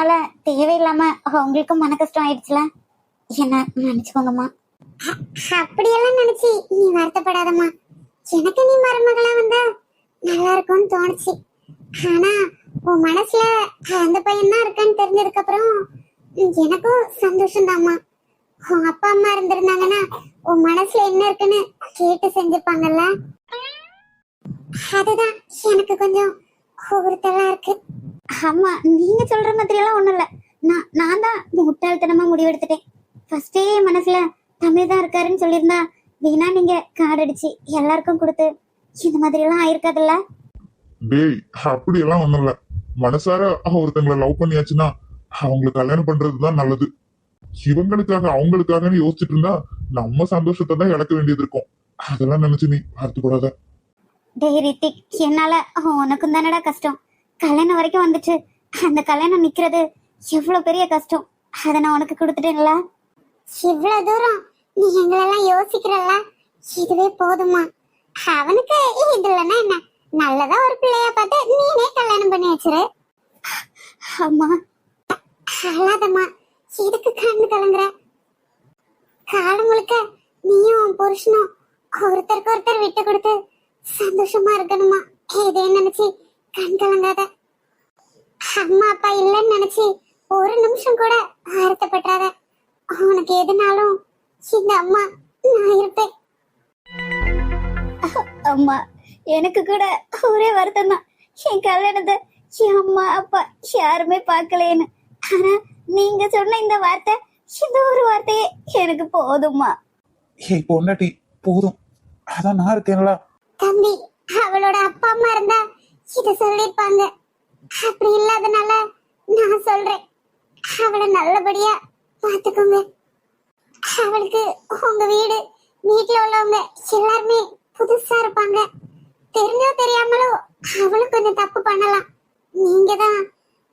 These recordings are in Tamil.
என்னால தேவையில்லாம உங்களுக்கும் மன கஷ்டம் ஆயிடுச்சுல, என்ன மன்னிச்சுக்கோங்கம்மா. அப்படியெல்லாம் நினைச்சு நீ வருத்தப்படாதம்மா. எனக்கு நீ மருமகளா வந்தா நல்லா இருக்கும்னு தோணுச்சு. ஆனா உன் மனசுல அந்த பையன் தான் இருக்கான்னு தெரிஞ்சதுக்கு அப்புறம் எனக்கும் சந்தோஷம்தாம்மா. உன் அப்பா அம்மா இருந்திருந்தாங்கன்னா உன் மனசுல என்ன இருக்குன்னு கேட்டு செஞ்சிருப்பாங்கல்ல. அதுதான் எனக்கு கொஞ்சம் ஒருத்தலா இருக்கு. ஆமா, நீங்க சொல்ற மாதிரி எல்லாம் ஒண்ணும் இல்ல. நான் தான் முட்டாள்தனமா முடிவெடுத்துட்டேன். ஃபர்ஸ்டே மனசுல தமிழ் தான் இருக்காருன்னு சொல்லியிருந்தா வீணா நீங்க கார்டு அடிச்சு எல்லாருக்கும் கொடுத்து இந்த மாதிரி எல்லாம் ஆயிருக்காதுல்ல. டேய், அப்படி எல்லாம் ஒண்ணும் இல்ல. மனசார ஒருத்தங்களை லவ் பண்ணியாச்சுன்னா அவங்களுக்கு கல்யாணம் பண்றதுதான் நல்லது. இவங்களுக்காக அவங்களுக்காகன்னு யோசிச்சுட்டு இருந்தா நம்ம சந்தோஷத்தை தான் இழக்க வேண்டியது இருக்கும். அதெல்லாம் நினைச்சு நீ வருத்தப்படாத. டேய் ரித்திக், என்னால உனக்கும் தானடா கஷ்டம். கல்யாணம் வரைக்கும் வந்துச்சு, அந்த கல்யாணம் நிக்கிறது எவ்வளவு பெரிய கஷ்டம். அதை நான் உனக்கு கொடுத்துட்டேன்ல. இவ்வளவு தூரம் நீ எங்களெல்லாம் யோசிக்கிறல்ல, இதுவே போதுமா. அவனுக்கு இது இல்லைன்னா என்ன, நல்லதா ஒரு பிள்ளைய பார்த்து நீனே கல்யாணம் பண்ணி வச்சிரு. அம்மா அழாதம்மா, இதுக்கு கண்ணு கலங்குற. காலம் முழுக்க நீயும் புருஷனும் ஒருத்தருக்கு ஒருத்தர் விட்டு கொடுத்து சந்தோஷமா இருக்கணுமா. இதே நினைச்சு கண் கலங்காத. அம்மா அப்பா இல்லைன்னு நினைச்சு ஒரு நிமிஷம் கூட வருத்தப்பட்டாத. உனக்கு எதுனாலும் இந்த அம்மா நான் இருப்பேன். அம்மா, எனக்கு கூட ஒரே வருத்தம் தான், என் கல்யாணத்தை என் அம்மா அப்பா யாருமே பார்க்கலேன்னு. ஆனா நீங்க சொன்ன இந்த வார்த்தை, இந்த ஒரு வார்த்தையே எனக்கு போதும்மா. ஏய் பொண்டாட்டி, போதும், அதான் நான் இருக்கேன்ல. தம்பி, அவளோட அப்பா அம்மா இருந்தா இத சொல்லிருப்பாங்க. அப்படி இல்லாதனால நான் சொல்றேன், அவளை நல்லபடியா பாத்துக்கோங்க. அவளுக்கு உங்க வீட்டுல உள்ளவங்க எல்லாருமே புதுசா இருப்பாங்க. தெரிஞ்சோ தெரியாமலோ அவளும் கொஞ்சம் தப்பு பண்ணலாம். நீங்க தான்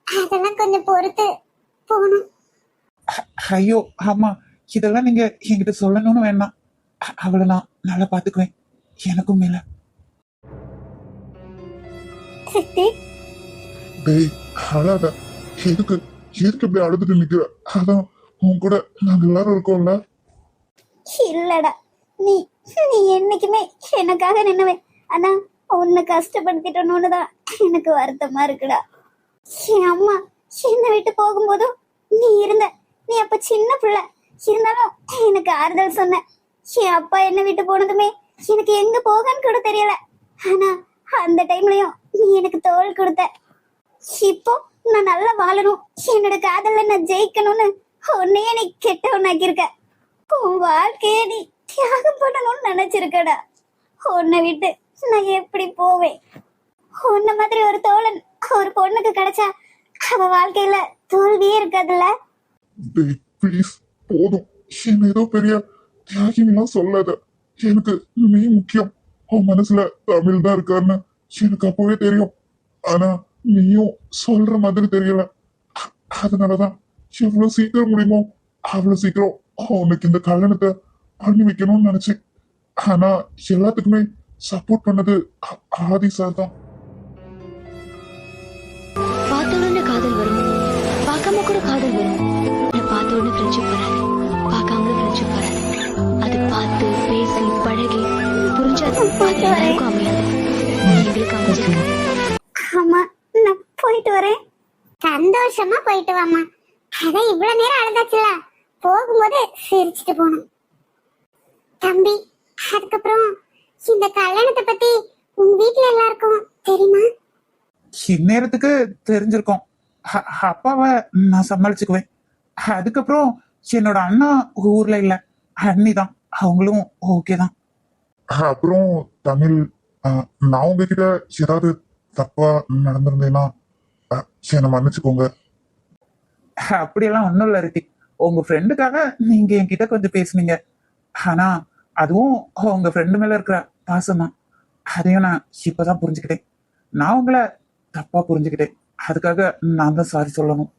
அதெல்லாம் கொஞ்சம் பொறுத்து போகணும். ஐயோ ஆமா, இதெல்லாம் நீங்க என்கிட்ட சொல்லணும்னு வேண்டாம். அவளை நான் நல்லா பாத்துக்குவேன், எனக்கும் மேல. டேய், அழாத. எதுக்கு இப்படி அழுதுட்டு நிக்கிற? அதான் உன் கூட நாங்க எல்லாரும் இருக்கோம்ல. இல்லடா, நீ என்னைக்குமே எனக்காக நின்னவே. ஆனா உன்னை கஷ்டப்படுத்திட்டோன்னு தான் எனக்கு வருத்தமா இருக்குடா. என் அம்மா என்னை விட்டு போகும்போதும் நீ இருந்த. நீ அப்ப சின்ன பிள்ளை இருந்தாலும் எனக்கு ஆறுதல் சொன்ன. என் அப்பா என்னை விட்டு போனதுமே எனக்கு எங்க போகன்னு கூட தெரியல. ஆனா அந்த டைம்லயும் நீ எனக்கு தோள் கொடுத்த. இப்போ நான் நல்லா வாழணும், என்னோட காதல நான் ஜெயிக்கணும்னு உன்னையே நீ கெட்டவனாக்கிருக்க. உன் வாழ்க்கைய நீ தியாகம் பண்ணணும்னு நினைச்சிருக்கடா. உன்னை விட்டு நான் எப்படி போவேன்? உன்ன மாதிரி ஒரு தோழன் ஒரு பொண்ணுக்கு கிடைச்சா அவ வாழ்க்கையில தோல்வியே இருக்காதுல்ல. டேய் ப்ளீஸ், போதும். என்ன ஏதோ பெரிய தியாகிலாம் சொல்லாத. எனக்கு நீ முக்கியம். உன் மனசுல தமிழ் தான் இருக்காருன்னு எனக்கு அப்பவே தெரியும். ஆனா நீயும் சொல்ற மாதிரி தெரியல. அதனாலதான் எவ்வளவு சீக்கிரம் முடியுமோ அவ்வளவு சீக்கிரம் உனக்கு இந்த கல்யாணத்தை பண்ணி வைக்கணும்னு நினைச்சேன். ஆனா எல்லாத்துக்குமே சப்போர்ட் பண்ணது ஆதி சார் தான். பார்த்தோன்னு காதல் வரும், பார்க்காம கூட காதல் வரும். பார்த்தோன்னு ஃப்ரெண்ட்ஷிப் வராது, பார்க்காமலும் ஃப்ரெண்ட்ஷிப் வராது. அது பார்த்து பேசி பழகி புரிஞ்சா எல்லாருக்கும் அமையாது. எங்களுக்கு அமைஞ்சிருக்கு. ஆமா, நான் போயிட்டு வரேன். சந்தோஷமா போயிட்டு வாமா. அதான் இவ்வளவு நேரம் அழுதாச்சுல, போகும்போது சிரிச்சுட்டு போனோம். தம்பி, அதுக்கப்புறம் இந்த கல்யாணத்தை பத்தி உங்க வீட்டுல எல்லாருக்கும் தெரியுமா? இந்நேரத்துக்கு தெரிஞ்சிருக்கோம். அப்பாவை நான் சமாளிச்சுக்குவேன். அதுக்கப்புறம் என்னோட அண்ணா ஊர்ல இல்ல, அண்ணி தான், அவங்களும் ஓகே தான். அப்புறம் தமிழ், நான் உங்ககிட்ட ஏதாவது தப்பா நடந்திருந்தேன்னா என்னை மன்னிச்சுக்கோங்க. அப்படியெல்லாம் ஒண்ணும் இல்ல ரித்திக். உங்க ஃப்ரெண்டுக்காக நீங்க என்கிட்ட கொஞ்சம் பேசுனீங்க. ஆனா அதுவும் உங்க ஃப்ரெண்டு மேல இருக்கிற பாசம் தான். அதையும் நான் இப்பதான் புரிஞ்சுக்கிட்டேன். நான் உங்களை தப்பா புரிஞ்சுக்கிட்டேன். அதுக்காக நான் தான் சாரி சொல்லணும்.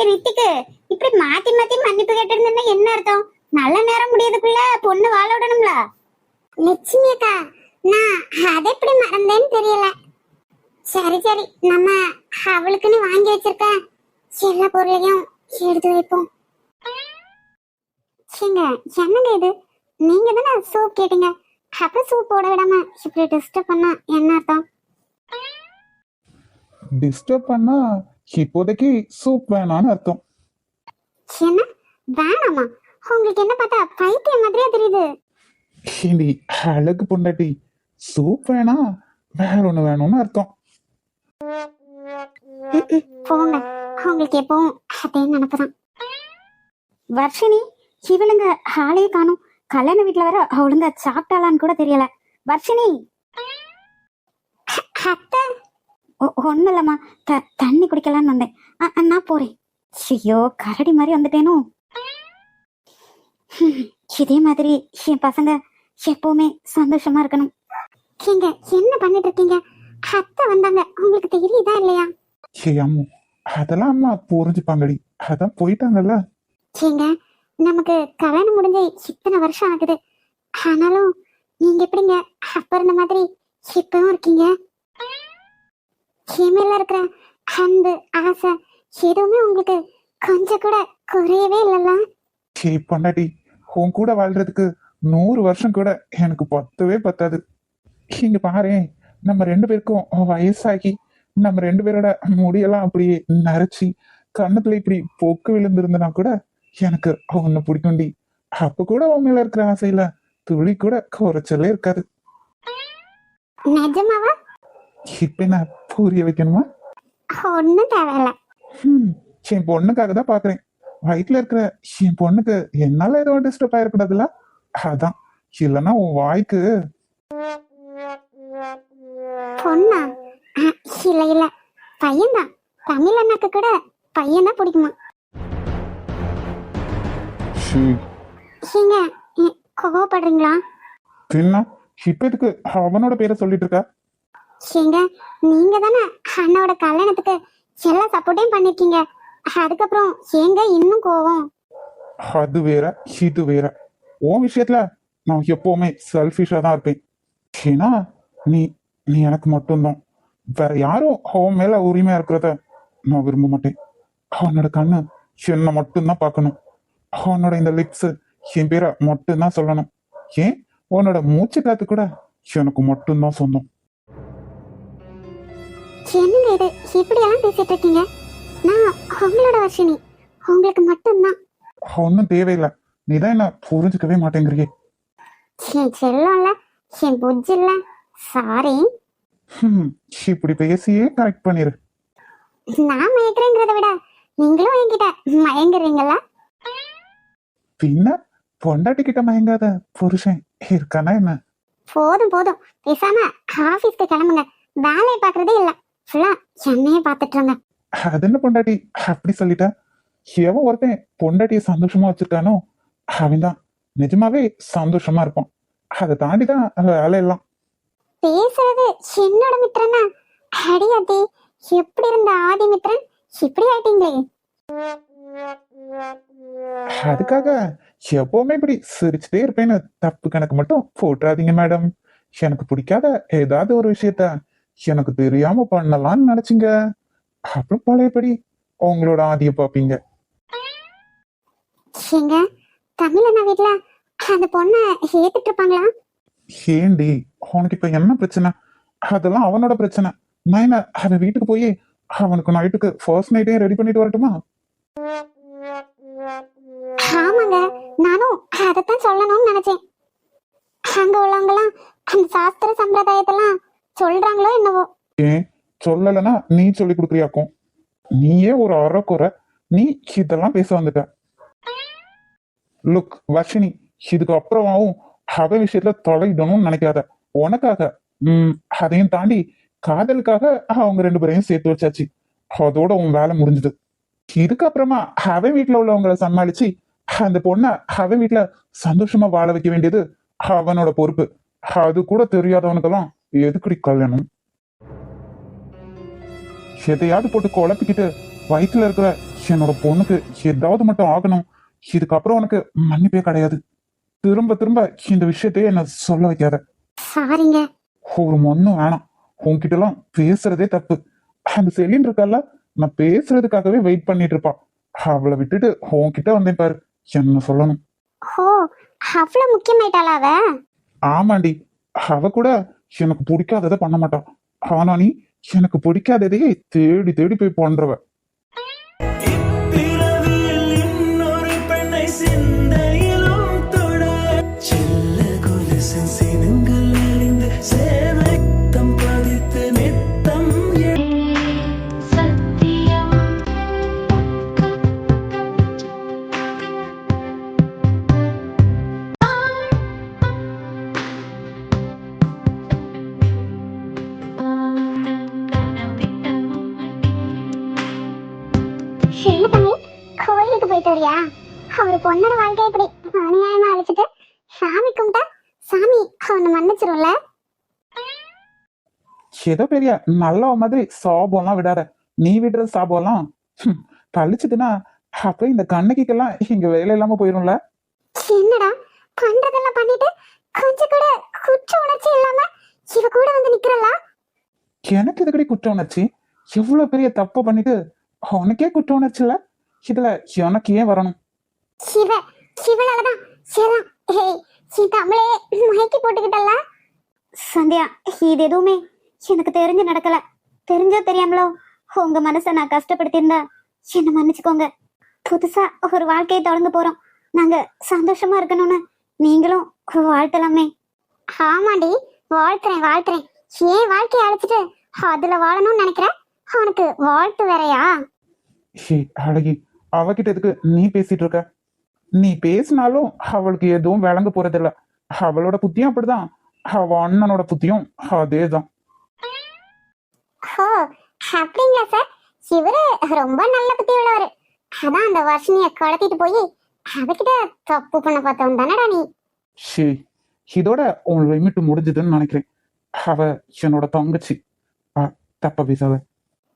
ரித்திக்கு, இப்படி மாத்தி மாத்தி மன்னிப்பு கேட்டிருந்தா என்ன அர்த்தம்? நல்ல நேரம் முடியதுக்குள்ள பொண்ணு வாழ விடணும்ல. லட்சுமி அக்கா, நான் அதை எப்படி மறந்தேன்னு தெரியல. சரி சரி, நம்ம அவளுக்குன்னு வாங்கி வச்சிருக்க எல்லா பொருளையும் எடுத்து வைப்போம். ஏங்க என்னங்க இது, நீங்க தானே சூப் கேட்டீங்க, அப்புறம் சூப் போட விடாம இப்படி டிஸ்டர்ப் பண்ணா என்ன அர்த்தம்? டிஸ்டர்ப் பண்ணா இப்போதைக்கு சூப் வேணான்னு அர்த்தம். என்ன வேணாமா? உங்களுக்கு என்ன பார்த்தா பைத்தியம் மாதிரியா தெரியுது. ஏண்டி அழகு பொண்டாட்டி, சூப் வேணா வேற ஒண்ணு வேணும்னு அர்த்தம். போங்க, உங்களுக்கு எப்பவும் அதே நினைப்புதான். வர்ஷினி, இவளுங்க ஆளையே காணும். கல்யாண வீட்டுல வர ஒழுங்கா சாப்பிட்டாலான்னு கூட தெரியல. வர்ஷினி. அத்தை. ஒண்ணும் இல்லம்மா, தண்ணி குடிக்கலான்னு வந்தேன். நான் போறேன். ஐயோ, கரடி மாதிரி வந்துட்டேனோ. இதே மாதிரி என் பசங்க எப்பவுமே சந்தோஷமா இருக்கணும். நீங்க என்ன பண்ணிட்டு இருக்கீங்க? அத்தை வந்தாங்க, உங்களுக்கு தெரியுதா இல்லையா? ஏ அம்மு, அதெல்லாம் அம்மா புரிஞ்சுப்பாங்கடி, அதான் போயிட்டாங்கல்ல. ஏங்க, நமக்கு கல்யாணம் முடிஞ்சு இத்தனை வருஷம் ஆகுது, ஆனாலும் நீங்க எப்படிங்க அப்ப இருந்த மாதிரி இப்பவும் இருக்கீங்க? மேல இருக்கிற அன்பு, ஆசை எதுவுமே உங்களுக்கு கொஞ்சம் கூட குறையவே இல்லல்ல? ஏ பொண்டாட்டி, உன் கூட வாழ்றதுக்கு 100 வருஷம் கூட எனக்கு பத்தவே பத்தாது. இங்க பாரேன், நம்ம 2 பேருக்கும் வயசாகி நம்ம 2 பேரோட முடியெல்லாம் அப்படியே நரைச்சி கண்ணத்துல இப்படி பொக்கு விழுந்திருந்தனா கூட எனக்கு உன்னை பிடிக்கும்டி. அப்ப கூட உன் மேல இருக்கிற ஆசையில துளி கூட குறைச்சலே இருக்காது. நிஜமாவா? இப்ப நான் புரிய வைக்கணுமா? ஒன்னும் தேவையில்ல. என் பொண்ணுக்காக தான் பாக்குறேன். வயிற்றுல இருக்கிற என் பொண்ணுக்கு என்னால ஏதோ டிஸ்டர்ப் ஆயிருக்கூடாதுல்ல, அதான். இல்லைன்னா உன் வாய்க்கு. பொண்ணா? இல்ல இல்ல, பையன்தான். தமிழ் அண்ணாக்கு கூட பையன் தான் பிடிக்குமா? நீங்க கோவப்படுறீங்களா? பின்ன இப்ப எதுக்கு அவனோட பேரை சொல்லிட்டு இருக்கா? ஏங்க, நீங்க தானே அண்ணாவோட கல்யாணத்துக்கு எல்லா சப்போர்ட்டையும் பண்ணிருக்கீங்க, அதுக்கப்புறம் ஏங்க இன்னும் கோவம்? அது வேற இது வேற. உன் விஷயத்துல நான் எப்பவுமே செல்ஃபிஷா தான் இருப்பேன். ஏன்னா நீ நீ எனக்கு மட்டும்தான். வேற யாரும் அவன் மேல உரிமையா இருக்கிறத நான் விரும்ப மாட்டேன். அவனோட கண்ணு என்னை மட்டும்தான் பார்க்கணும். அவனோட இந்த லிப்ஸ் என் பேரை மட்டும்தான் சொல்லணும். ஏன் உன்னோட மூச்சு காத்து கூட எனக்கு மட்டும்தான் சொந்தம். என்னங்க இது, இப்படியெல்லாம் பேசிட்டு இருக்கீங்க? நான் உங்களோட வர்ஷினி, உங்களுக்கு மட்டும்தான். ஒன்னும் தேவையில்லை, நீதான் என்ன புரிஞ்சுக்கவே மாட்டேங்கிறியே. என் செல்லம்ல, என் புஜ் இல்ல. சாரி. இப்படி பேசியே கரெக்ட் பண்ணிரு. நான் மயக்கிறேங்கிறத விட நீங்களும் என்கிட்ட மயங்குறீங்களா? பின்ன பொண்டாட்டி கிட்ட மயங்காத புருஷன் இருக்கானா என்ன? போதும் போதும், பேசாம ஆபீஸ்க்கு கிளம்புங்க. வேலையை பாக்குறதே இல்ல, ஃபுல்லா என்னையே பாத்துட்டு இருங்க. அது என்ன பொண்டாட்டி அப்படி சொல்லிட்டா? எவன் ஒருத்தன் பொண்டாட்டிய சந்தோஷமா வச்சிருக்கானோ அவன் தான் நிஜமாவே சந்தோஷமா இருப்பான். அதை தாண்டிதான் வேலையெல்லாம். பேசுறது என்னோட மித்திரனா? அடியாத்தி, எப்படி இருந்த ஆதி மித்திரன் இப்படி ஆயிட்டீங்களே. அதுக்காக எப்பவுமே இப்படி சிரிச்சுட்டே இருப்பேன்னு தப்பு கணக்கு மட்டும் போட்டுறாதீங்க மேடம். எனக்கு பிடிக்காத ஏதாவது ஒரு விஷயத்த எனக்கு தெரியாம பண்ணலாம்னு நினைச்சீங்க, அப்புறம் பழையபடி உங்களோட ஆதிய பாப்பீங்க. ஏங்க, தமிழ் அண்ணா வீட்டுல அந்த பொண்ணை ஏத்துட்டு இருப்பாங்களா? ஏண்டி அவனுக்கு இப்ப என்ன பிரச்சனை? அதெல்லாம் அவனோட பிரச்சனை. நான் என்ன அவன் வீட்டுக்கு போய் அவனுக்கு நைட்டுக்கு ஃபர்ஸ்ட் நைட்டே ரெடி பண்ணிட்டு வரட்டுமா? ஆமாங்க, நானும் அதத்தான் சொல்லணும்னு நினைச்சேன். அங்க உள்ளவங்கலாம் அந்த சாஸ்திர சம்பிரதாயத்தெல்லாம் சொல்றாங்களோ என்னவோ. ஏன் சொல்லலைன்னா நீ சொல்லி கொடுக்குறியாக்கும்? நீயே ஒரு அறக்குறை, நீ இதெல்லாம் பேச வந்துட்ட. லுக் வர்ஷினி, இதுக்கு அப்புறமாவும் அவ விஷயத்துல தொலைடணும்னு நினைக்காத. உனக்காக அதையும் தாண்டி காதலுக்காக அவங்க 2 பேரையும் சேர்த்து வச்சாச்சு. அதோட உன் வேலை முடிஞ்சது. இதுக்கப்புறமா அவன் வீட்டுல உள்ளவங்களை சமாளிச்சு அந்த பொண்ணை அவன் வீட்டுல சந்தோஷமா வாழ வைக்க வேண்டியது அவனோட பொறுப்பு. அது கூட தெரியாதவனுக்கெல்லாம் எதுக்குடி கல்யாணம்? எதையாவது போட்டு குழப்பிக்கிட்டு வயிற்றுல இருக்கிற என்னோட பொண்ணுக்கு ஏதாவது மட்டும் ஆகணும், இதுக்கப்புறம் உனக்கு மன்னிப்பே கிடையாது. திரும்ப திரும்ப இந்த விஷயத்தையே என்ன சொல்ல வைக்காத. சாரிங்க. ஒரு மொன்னும் வேணாம், உன்கிட்ட எல்லாம் பேசுறதே தப்பு. அந்த செலின் இருக்கல்ல, நான் பேசுறதுக்காகவே வெயிட் பண்ணிட்டு இருப்பான். அவளை விட்டுட்டு உன்கிட்ட வந்தேன் பாரு, என்ன சொல்லணும். ஓ, அவ்வளவு முக்கியமாயிட்டாளா அவ? ஆமாண்டி, அவ கூட எனக்கு பிடிக்காததை பண்ண மாட்டான். ஆனா நீ எனக்கு பிடிக்காததையே தேடி தேடி போய் பண்றவ. இப்பிறவியில் இன்னொரு பெண்ணை சிந்தையிலும் தொட செல்ல கொலுசின் சினங்கள் அறிந்து சேவைத்தம் பதித்து நித்தம் சத்தியம் என்ன தம்பி, கோயிலுக்கு போயிட்டு வரியா? அவர் பொண்ணோட வாழ்க்கையை இப்படி அநியாயமா அழைச்சிட்டு சாமி கும்பிட்டா சாமி அவனை மன்னிச்சிரும்ல? ஏதோ பெரிய நல்ல மாதிரி சாபம்லாம் விடாத. நீ விடுற சாபம்லாம் பழிச்சுதுன்னா அப்புறம் இந்த கண்ணகிக்கெல்லாம் இங்க வேலை இல்லாம போயிரும்ல. என்னடா பண்றதெல்லாம் பண்ணிட்டு கொஞ்சம் கூட குற்ற உணர்ச்சி இல்லாம இவ கூட வந்து நிக்கிறலா? எனக்கு இதுக்கடி குற்ற உணர்ச்சி? எவ்வளவு பெரிய தப்பு பண்ணிட்டு உனக்கே குற்ற உணர்ச்சி இல்ல, இதுல எனக்கு ஏன் வரணும்? சிவ சிவனாலதான் சிவம். ஏய், நீ தமிழே மயக்கி போட்டுக்கிட்டல. சந்தியா, இது எதுவுமே எனக்கு தெரிஞ்சு நடக்கல. தெரிஞ்சோ தெரியாமலோ உங்க மனசை நான் கஷ்டப்படுத்தியிருந்தா என்ன மன்னிச்சுக்கோங்க. புதுசா ஒரு வாழ்க்கையை தொடங்க போறோம். நாங்க சந்தோஷமா இருக்கணும்னு நீங்களும் வாழ்த்தலாமே. ஆமாண்டி, வாழ்த்துறேன் வாழ்த்துறேன். ஏன் வாழ்க்கையை அழைச்சிட்டு அதுல வாழணும்னு நினைக்கிறேன். உனக்கு வாழ்த்து வேறையா? அழகி, அவகிட்ட எதுக்கு நீ பேசிட்டு இருக்க? நீ பேசினாலும் அவளுக்கு எதுவும் விளங்க போறதில்ல. அவளோட புத்தியும் அப்படிதான், அவ அண்ணனோட புத்தியும் அதேதான். ஓ, அப்படிங்களா சார்? இவரு ரொம்ப நல்ல புத்தி உள்ளவரு. அதான் அந்த வர்ஷினிய கடத்திட்டு போய் அவகிட்ட தப்பு பண்ண பார்த்தவன் தானடா நீ. ஷே, இதோட உன் லிமிட் முடிஞ்சதுன்னு நினைக்கிறேன். அவ என்னோட தங்கச்சி. தப்பா பேசாத.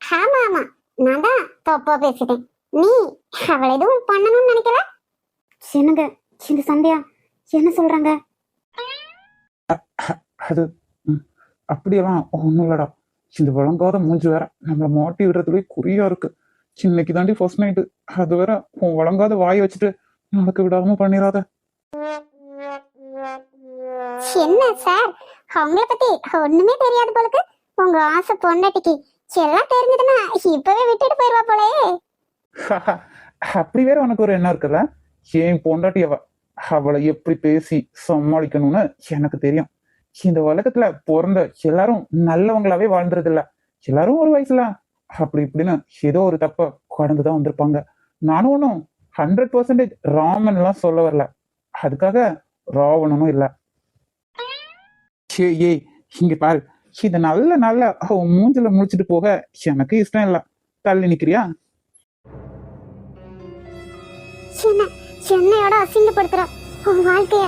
ஆமா ஆமா, நான் தான் தப்பா பேசிட்டேன். நீ அவளை எதுவும் பண்ணணும்னு நினைக்கல? என்னங்க இந்த சந்தியா என்ன சொல்றாங்க? அது அப்படியெல்லாம் ஒண்ணும் இல்லடா. இந்த விளங்காத மூஞ்சி வேற நம்மள மாட்டி விடுறதுலயே குறியா இருக்கு. இன்னைக்கு தாண்டி ஃபர்ஸ்ட் நைட்டு, அது வேற உன் வழங்காத வாய் வச்சுட்டு நடக்க விடாம பண்ணிடாத. என்ன சார், அவங்கள பத்தி ஒண்ணுமே தெரியாது போலுக்கு. உங்க ஆசை பொண்டாட்டிக்கு எல்லாம் தெரிஞ்சதுன்னா இப்பவே விட்டுட்டு போயிருவா போலே. அப்படி வேற உனக்கு ஒரு எண்ணம் இருக்குல்ல? ஏன் பொண்டாட்டி அவளை எப்படி பேசி சமாளிக்கணும்னு எனக்கு தெரியும். இந்த உலகத்துல பிறந்த எல்லாரும் நல்லவங்களாவே வாழ்ந்துறது இல்ல. எல்லாரும் ஒரு வயசுல அப்படி இப்படின்னு ஏதோ ஒரு தப்ப கடந்துதான் வந்திருப்பாங்க. நானும் ஒன்னும் 100% ராமன் எல்லாம் சொல்ல வரல. அதுக்காக ராவணனும் இல்ல. ஏய் இங்க பாரு, இத நல்ல நல்ல மூஞ்சில முடிச்சிட்டு போக எனக்கு இஷ்டம் இல்ல. தள்ளி நிக்கிறியா? சென்னையோட அசிங்கப்படுத்துற உன் வாழ்க்கைய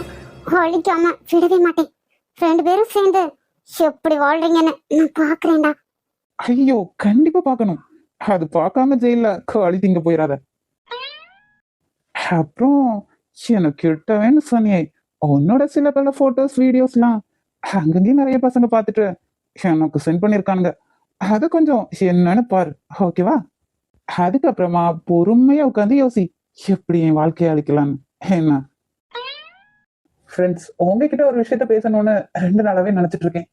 ஒழிக்காம விடவே மாட்டேன். 2 பேரும் சேர்ந்து எப்படி வாழ்றீங்கன்னு நான் பாக்குறேன்டா. ஐயோ, கண்டிப்பா பாக்கணும். அது பார்க்காம ஜெயில காலி திங்க போயிடாத. அப்புறம் எனக்கு கிட்டவேன்னு சொன்னியே, உன்னோட சில பல போட்டோஸ் வீடியோஸ்லாம் அங்கங்கேயும் நிறைய பசங்க பார்த்துட்டு எனக்கு சென்ட் பண்ணிருக்கானுங்க. அத கொஞ்சம் என்னன்னு பாரு, ஓகேவா? அதுக்கப்புறமா பொறுமையா உட்காந்து யோசி எப்படி என் வாழ்க்கையை அழிக்கலான்னு. என்ன ஃப்ரெண்ட்ஸ், உங்ககிட்ட ஒரு விஷயத்த பேசணும்னு 2 நாளாவே நினைச்சிட்டு இருக்கேன்.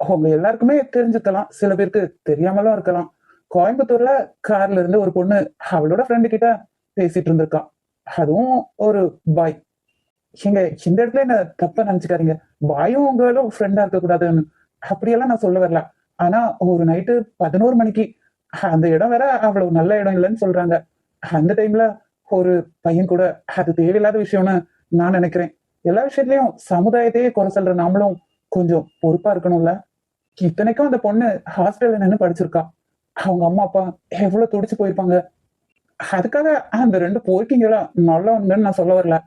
அவங்க எல்லாருக்குமே தெரிஞ்சுக்கலாம், சில பேருக்கு தெரியாமலும் இருக்கலாம். கோயம்புத்தூர்ல கார்ல இருந்து ஒரு பொண்ணு அவளோட ஃப்ரெண்டு கிட்ட பேசிட்டு இருந்திருக்கா. அதுவும் ஒரு பாய். எங்க இந்த இடத்துல என்ன தப்பா நினைச்சுக்காதீங்க. பாயும் உங்களும் ஃப்ரெண்டா இருக்க கூடாதுன்னு அப்படியெல்லாம் நான் சொல்ல வரல. ஆனா ஒரு நைட்டு 11 மணிக்கு அந்த இடம் வேற அவ்வளவு நல்ல இடம் இல்லைன்னு சொல்றாங்க. அந்த டைம்ல ஒரு பையன் கூட அது தேவையில்லாத விஷயம்னு நான் நினைக்கிறேன். எல்லா விஷயத்துலயும் சமுதாயத்தையே குறை சொல்ற நாமளும் கொஞ்சம் பொறுப்பா இருக்கணும்ல. இத்தனைக்கும் அந்த பொண்ணு ஹாஸ்டல்ல நின்று படிச்சிருக்கா. அவங்க அம்மா அப்பா எவ்வளவு துடிச்சு போயிருப்பாங்க. அதுக்காக அந்த 2 போர்க்கிங்கெல்லாம் நல்லவங்கன்னு நான் சொல்ல வரல.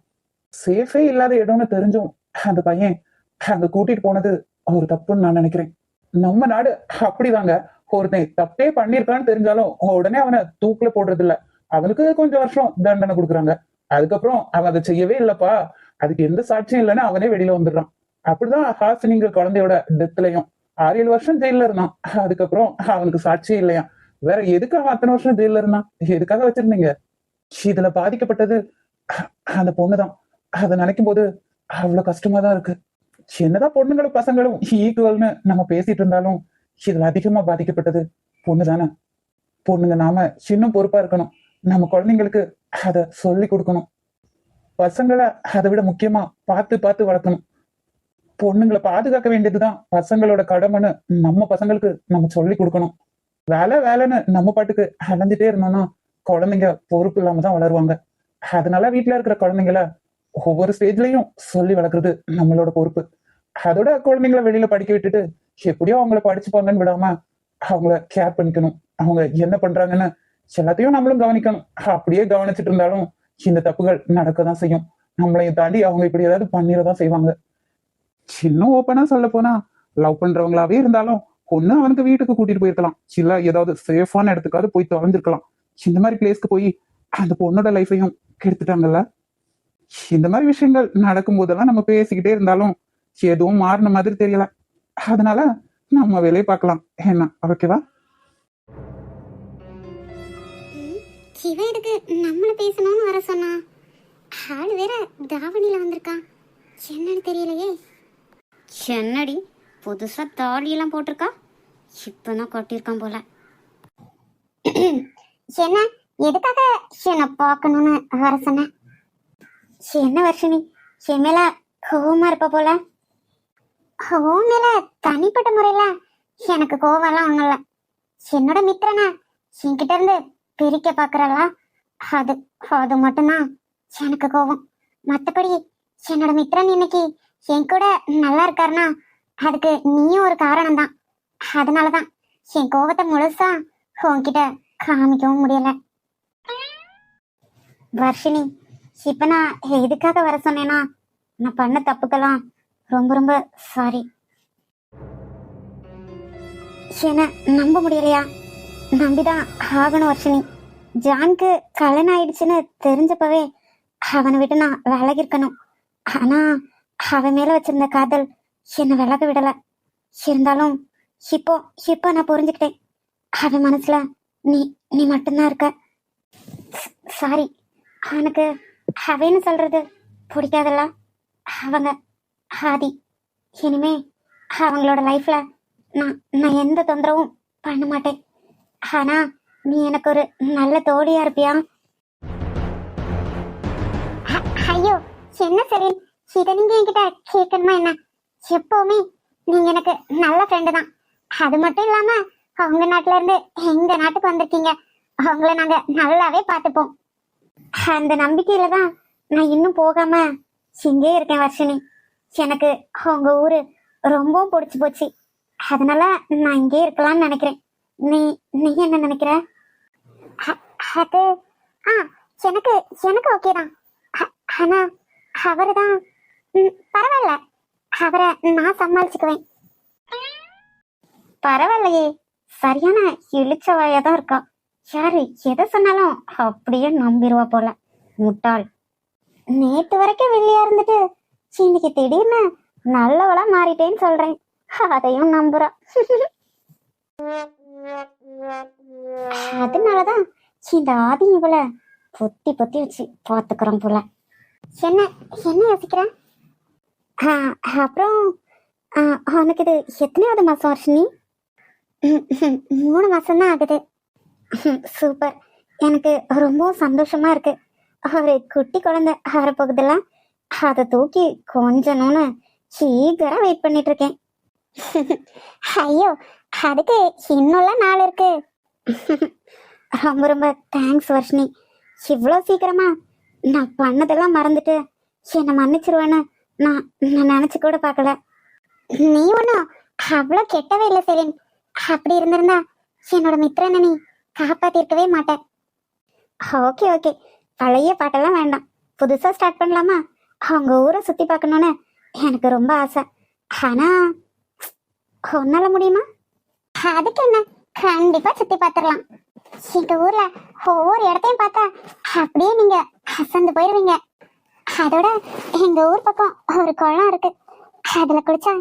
சேஃபே இல்லாத இடம்னு தெரிஞ்சும் அந்த பையன் அங்க கூட்டிட்டு போனது ஒரு தப்புன்னு நான் நினைக்கிறேன். நம்ம நாடு அப்படிதாங்க. ஒருத்தன் தப்பே பண்ணிருக்கான்னு தெரிஞ்சாலும் உடனே அவனை தூக்குல போடுறது இல்ல. அவனுக்கு கொஞ்சம் வருஷம் தண்டனை கொடுக்குறாங்க. அதுக்கப்புறம் அவன் அதை செய்யவே இல்லப்பா, அதுக்கு எந்த சாட்சியும் இல்லைன்னு அவனே வெளியில வந்துடுறான். அப்படிதான் ஹாசினிங்கிற குழந்தையோட டெத்லயும் 6-7 வருஷம் ஜெயில இருந்தான். அதுக்கப்புறம் அவனுக்கு சாட்சியே இல்லையா. வேற எதுக்காக அத்தனை வருஷம் ஜெயில இருந்தா? எதுக்காக வச்சிருந்தீங்க? இதுல பாதிக்கப்பட்டது அந்த பொண்ணுதான். அதை நினைக்கும் போது அவ்வளவு கஷ்டமா தான் இருக்கு. என்னதான் பொண்ணுங்களும் பசங்களும் ஈக்குவல்னு நம்ம பேசிட்டு இருந்தாலும் இதுல அதிகமா பாதிக்கப்பட்டது பொண்ணு தானே. பொண்ணுங்க நாம சின்ன பொறுப்பா இருக்கணும். நம்ம குழந்தைங்களுக்கு அதை சொல்லி கொடுக்கணும். பசங்களை அதை விட முக்கியமா பார்த்து பார்த்து வளர்க்கணும். பொண்ணுங்களை பாதுகாக்க வேண்டியதுதான் பசங்களோட கடமைன்னு நம்ம பசங்களுக்கு நம்ம சொல்லி கொடுக்கணும். வேலை வேலைன்னு நம்ம பாட்டுக்கு அலைஞ்சிட்டே இருந்தோம்னா குழந்தைங்க பொறுப்பு இல்லாம தான் வளருவாங்க. அதனால வீட்டுல இருக்கிற குழந்தைங்கள ஒவ்வொரு ஸ்டேஜ்லயும் சொல்லி வளர்க்கறது நம்மளோட பொறுப்பு. அதோட குழந்தைங்கள வெளியில படிக்க விட்டுட்டு எப்படியோ அவங்கள படிச்சுப்பாங்கன்னு விடாம அவங்கள கேர் பண்ணிக்கணும். அவங்க என்ன பண்றாங்கன்னு எல்லாத்தையும் நம்மளும் கவனிக்கணும். அப்படியே கவனிச்சுட்டு இருந்தாலும் இந்த தப்புகள் நடக்கதான் செய்யும். நம்மளையும் தாண்டி அவங்க இப்படி ஏதாவது பண்ணிடதான் செய்வாங்க. சின்ன ஓப்பனா சொல்ல போனா லவ் பண்றவங்களாவே இருந்தாலும் ஒண்ணு அவனுக்கு வீட்டுக்கு கூட்டிட்டு போயிருக்கலாம், இல்ல ஏதாவது சேஃபான இடத்துக்காவது போய் தொலைஞ்சிருக்கலாம். இந்த மாதிரி பிளேஸ்க்கு போய் அந்த பொண்ணோட லைஃபையும் கெடுத்துட்டாங்கல்ல. இந்த மாதிரி விஷயங்கள் நடக்கும் போதெல்லாம் நம்ம பேசிக்கிட்டே இருந்தாலும் எதுவும் மாறின மாதிரி தெரியல. அதனால நம்ம வேலையை பார்க்கலாம். என்ன ஓகேவா? இவன் எதுக்கு நம்மள பேசணும்னு வர சொன்னா? ஆள் வேற தாவணியில வந்திருக்கா, என்னன்னு தெரியலையே. என்னடி புதுசா தாடியெல்லாம் போட்டிருக்கா? இப்பதான் கட்டியிருக்கான் போல. என்ன எதுக்காக என்ன பார்க்கணும்னு வர சொன்ன? என்ன வர்ஷினி, என் மேல கோவமா இருப்ப போல. உன் மேல தனிப்பட்ட முறையில எனக்கு கோவம்லாம் ஒண்ணும் இல்ல. என்னோட மித்திரனா என்கிட்ட இருந்து பிரிக்க பாக்குறல, அது அது மட்டும்தான் எனக்கு கோவம். மத்தபடி என்னோட மித்திரன் இன்னைக்கு என் கூட நல்லா இருக்காருன்னா அதுக்கு நீயும் ஒரு காரணம் தான். அதனாலதான் என் கோவத்தை முழுசா உன்கிட்ட காமிக்கவும் முடியல. வர்ஷினி, இப்ப நான் எதுக்காக வர சொன்னேன்னா, நான் பண்ண தப்புக்கெல்லாம் ரொம்ப ரொம்ப சாரி. என்ன நம்ப முடியலையா? நம்பிதான் ஆகணும் வர்ஷினி. ஜான்க்கு கல்யாணம் ஆயிடுச்சுன்னு தெரிஞ்சப்பவே அவனை விட்டு நான் விலகிருக்கணும். ஆனா அவன் மேல வச்சிருந்த காதல் என்னை விலக விடல. இருந்தாலும் இப்போ இப்போ நான் புரிஞ்சுக்கிட்டேன், அவன் மனசுல நீ நீ மட்டும்தான் இருக்க. சாரி. அவனுக்கு அவன்னு சொல்றது பிடிக்காதல்ல. அவங்க ஆதி. இனிமே அவங்களோட லைஃப்ல நான் எந்த தொந்தரவும் பண்ண மாட்டேன். ஆனா நீ எனக்கு ஒரு நல்ல தோழியா இருப்பியா? ஐயோ என்ன சரி, இதை நீங்க என்கிட்ட கேட்கணுமா என்ன? எப்பவுமே நீங்க எனக்கு நல்ல ஃப்ரெண்டு தான். அது மட்டும் இல்லாம அவங்க நாட்டுல இருந்து எங்க நாட்டுக்கு வந்திருக்கீங்க. அவங்கள நாங்க நல்லாவே பார்த்துப்போம். அந்த நம்பிக்கையில தான் நான் இன்னும் போகாம இங்கே இருக்கேன் வர்ஷினி. எனக்கு உங்க ஊரு ரொம்பவும் பிடிச்சி போச்சு. அதனால நான் இங்கே இருக்கலாம்னு நினைக்கிறேன். நீ நீ என்ன நினைக்கிற? அது எனக்கு எனக்கு ஓகே தான். ஆனா அவரு தான் பரவாயில்ல, அவரை நான் சமாளிச்சுக்குவேன். பரவாயில்லையே, சரியான இழிச்சவாயா தான் இருக்கா. யாரு எதை சொன்னாலும் அப்படியே நம்பிடுவா போல. முட்டாள். நேத்து வரைக்கும் வெளியா இருந்துட்டு இன்னைக்கு திடீர்னு நல்லவளா மாறிட்டேன்னு சொல்றேன், அதையும் நம்புறா. அதனாலதான் இந்த ஆதி இவளை பொத்தி பொத்தி வச்சு பாத்துக்கிறோம் போல. என்ன என்ன யோசிக்கிறேன்? அப்புறம் உனக்கு இது எத்தனையாவது மாசம் வர்ஷினி? 3 மாசம்தான் ஆகுது. சூப்பர். எனக்கு ரொம்ப சந்தோஷமா இருக்கு. ஒரு குட்டி குழந்தை வரப்போகுதுல்ல, அதை தூக்கி கொஞ்சணும்னு சீக்கிரம் வெயிட் பண்ணிட்டு இருக்கேன். ஐயோ அதுக்கு இன்னும்லாம் நாள் இருக்கு. ரொம்ப ரொம்ப தேங்க்ஸ் வர்ஷினி. இவ்வளோ சீக்கிரமா நான் பண்ணதெல்லாம் மறந்துட்டு என்னை மன்னிச்சிருவேன்னு நான் நினைச்சு கூட பார்க்கல. நீ ஒன்றும் அவ்வளோ கெட்டவே இல்லை செலின். அப்படி இருந்திருந்தா என்னோட மித்திரனை நீ காப்பாத்திருக்கவே மாட்டேன். ஓகே ஓகே, பழைய பாட்டெல்லாம் வேண்டாம், புதுசா ஸ்டார்ட் பண்ணலாமா? அவங்க ஊரை சுத்தி பார்க்கணும்னு எனக்கு ரொம்ப ஆசை. ஆனா உன்னால முடியுமா? அதுக்கு என்ன, கண்டிப்பா சுத்தி பார்த்துடலாம். எங்க ஊர்ல ஒவ்வொரு இடத்தையும் பார்த்தா அப்படியே நீங்க அசந்து போயிருவீங்க. அதோட எங்க ஊர் பக்கம் ஒரு குளம் இருக்கு, அதுல குளிச்சா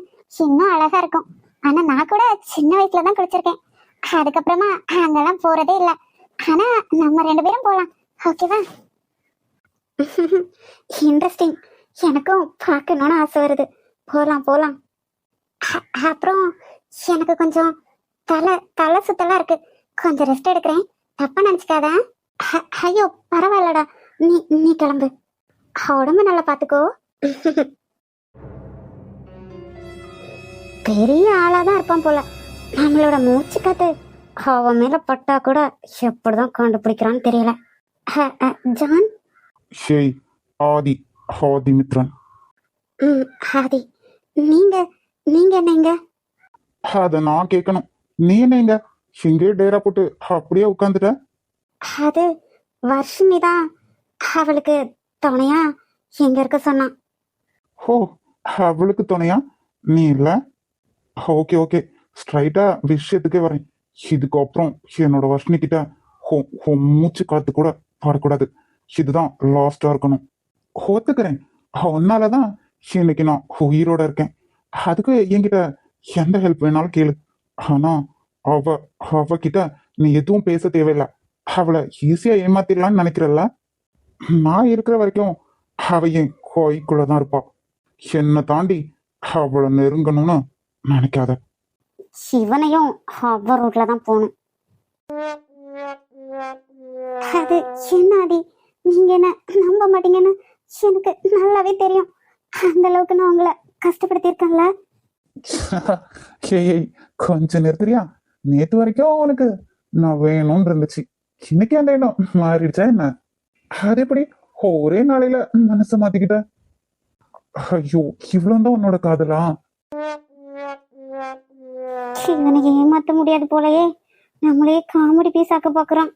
இன்னும் அழகா இருக்கும். ஆனா நான் கூட சின்ன வயசுலதான் குளிச்சிருக்கேன். அதுக்கப்புறமா அங்கெல்லாம் போறதே இல்ல. ஆனா நம்ம 2 பேரும் போலாம், ஓகேவா? இன்ட்ரெஸ்டிங். எனக்கும் பார்க்கணும்னு ஆசை வருது. போலாம் போலாம். அப்புறம் எனக்கு கொஞ்சம் தலை சுத்தலா இருக்கு. கொஞ்சம் ரெஸ்ட் எடுக்கிறேன். தப்பா நினைச்சுக்காத. ஐயோ பரவாயில்லடா, நீ நீ கிளம்பு. உடம்பு நல்லா பாத்துக்கோ. பெரிய ஆளாதான் இருப்பான் போல. நம்மளோட மூச்சு காத்து அவன் மேல பட்டா கூட எப்படிதான் கண்டுபிடிக்கிறான்னு தெரியல. ஜான். ஷேய், ஆதி மித்ரன். ஆதி, நீங்க நீங்க என்னங்க? அத நான் கேட்கணும். நீ என்ன இங்கே டேரா போட்டு அப்படியே உட்காந்துட்ட? அது வர்ஷினி தான் அவளுக்கு துணையா எங்க இருக்க சொன்னான். ஓ, அவளுக்கு துணையா நீ இல்ல? ஓகே, ஸ்ட்ரைட்டா விஷயத்துக்கே வரேன். இதுக்கப்புறம் என்னோட வர்ஷினி கிட்ட மூச்சு காத்து கூட பாடக்கூடாது. இதுதான் லாஸ்டா இருக்கணும். ஒத்துக்கிறேன், உன்னாலதான் இன்னைக்கு நான் உயிரோட இருக்கேன். அதுக்கு என்கிட்ட எந்த ஹெல்ப் வேணாலும் கேளு. ஆனா அவகிட்ட நீ எதுவும் பேச தேவையில்லை. அவளை ஈஸியா ஏமாத்திடலான்னு நினைக்கிறல்ல? நான் இருக்கிற வரைக்கும் அவ என் கோய்க்குள்ளதான் இருப்பா. என்னை தாண்டி அவளை நெருங்கணும்னு நினைக்காத. சிவனையும் அவ ரூட்ல தான் போகணும். அது என்னாடி, நீங்க என்ன நம்ப மாட்டீங்கன்னு எனக்கு நல்லாவே தெரியும். அந்த அளவுக்கு நான் உங்களை கஷ்டப்படுத்திருக்கேன்ல. ஏய், கொஞ்சம் நிறுத்துறியா? நேத்து வரைக்கும் உனக்கு நான் வேணும்னு இருந்துச்சு. இன்னைக்கு அந்த எண்ணம் மாறிடுச்சா என்ன? அது எப்படி ஒரே நாளையில மனசை மாத்திக்கிட்ட? ஐயோ, இவ்வளவுதான் உன்னோட காதலா? இவனை ஏமாத்த முடியாது போலயே. நம்மளே காமெடி பீஸ் ஆக்க பாக்குறான்.